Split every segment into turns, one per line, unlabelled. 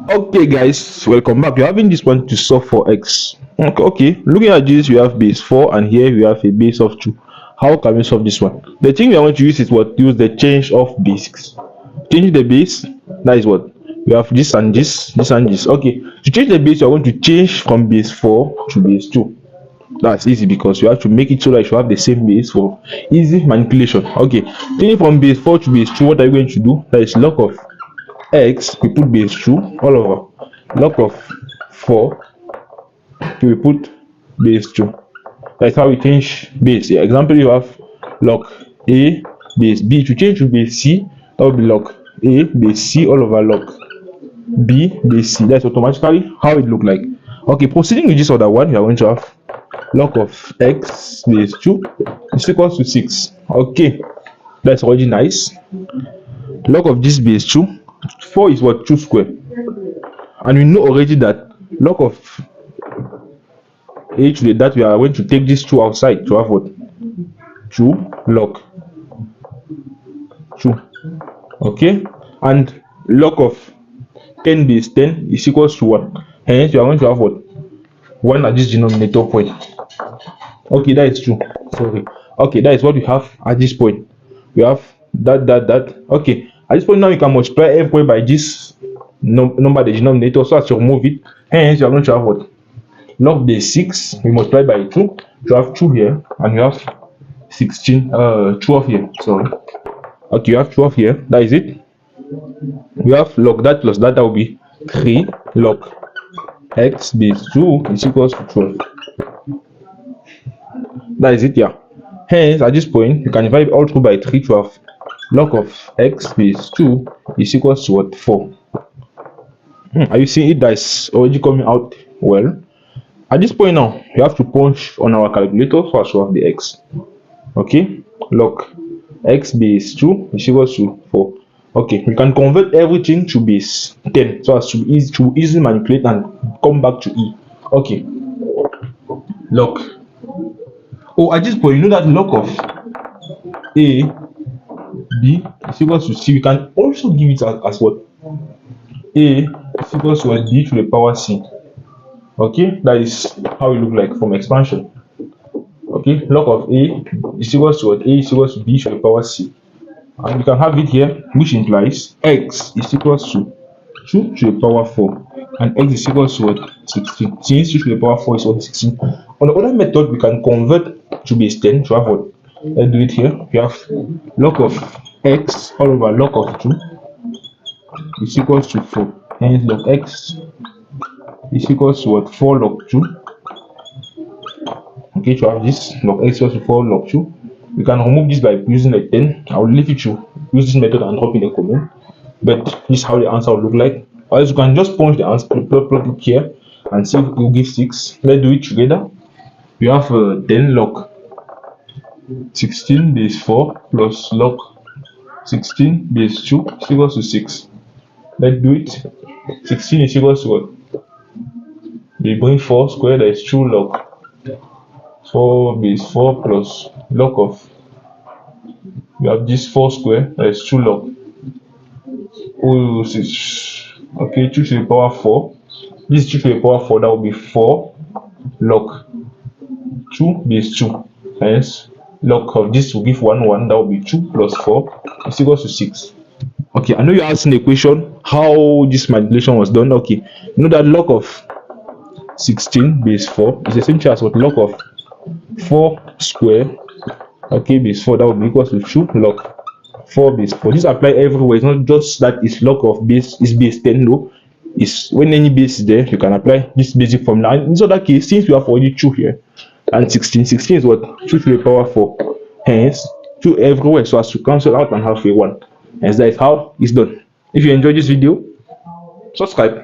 Okay, guys, welcome back. You're having this one to solve for x. Okay, looking at this, we have base 4, and here we have a base of 2. How can we solve this one? The thing we are going to use is what? Use the change of bases. Change the base, that is what? We have this and this and this. Okay, to change the base, you are going to change from base 4 to base 2. That's easy because you have to make it so that you have the same base for easy manipulation. Okay, changing from base 4 to base 2, what are you going to do? That is log of x, we put base 2 all over log of 4, we put base 2. That's how we change base. Yeah, example, you have log a base b. To change to base c, that will be log a base c all over log b base c. That's automatically how it look like. Okay, proceeding with this other one, you are going to have log of x base 2 is equals to 6. Okay, that's already nice. Log of this base 2, 4 is what? 2 square, and we know already that log of a to the that we are going to take this 2 outside to have what? 2 log 2. Okay, and log of 10 base 10 is equals to 1. Hence, you are going to have what? 1 at this denominator point. Okay, that is true. Sorry. Okay, that is what we have at this point. We have that. Okay, at this point now you can multiply everywhere by this number, the denominator, so as to remove it. Hence, you are going to have what? Log base 6, we multiply by 2. You have 2 here, and you have 12 here. Sorry. Okay, you have 12 here. That is it. We have log that plus that will be 3 log x base 2 is equals to 12. That is it, yeah. Hence, at this point, you can divide all through by 3 to have log of x base 2 is equals to what? 4. Are you seeing it? That is already coming out well. At this point now, you have to punch on our calculator so as to have the x. Okay, log x base 2 is equals to 4. Okay, we can convert everything to base 10 so as to easily manipulate and come back to e. Okay, log. Oh, at this point, you know that log of a b is equals to c. We can also give it as what? A is equals to what? B to the power c. Okay, that is how it look like from expansion. Okay, log of a is equals to what? A is equals to b to the power c. And we can have it here, which implies x is equals to 2 to the power 4, and x is equals to what? 16. Since 2 to the power 4 is what? 16. On the other method, we can convert to base 10 to have what? Let's do it here. We have log of x all over log of 2 is equals to 4. Hence, log x is equals to what? 4 log 2. Okay, to have this log x equals to 4 log 2. We can remove this by using the 10. I will leave it to use this method and drop in a comment. But this is how the answer will look like. Or else you can just punch the answer, plug it here, and see if it will give 6. Let's do it together. We have 10 log 16 base 4 plus log 16 base 2 is equals to 6. Let's do it. 16 is equals to what? We bring 4 square, that is 2 log 4 base 4 plus log of, we have this 4 square, that is 2 log. Oh, 6. Okay, 2 to the power 4. This 2 to the power 4, that will be 4 log 2 base 2. Hence, log of this will give 1, that will be 2 plus 4 is equals to 6. Okay, I know you're asking the question how this manipulation was done. Okay, you know that log of 16 base 4 is the same thing as what? Log of 4 square, okay, base 4, that will be equals to 2 log 4 base 4. This apply everywhere. It's not just that it's log of base is base 10. No, it's when any base is there, you can apply this basic formula. And in this other case, since we have already 2 here and 16 is what? 2 to the power 4. Hence, 2 everywhere, so as to cancel out and have a 1. Hence, that is how it's done. If you enjoyed this video, subscribe.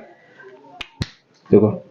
There you go.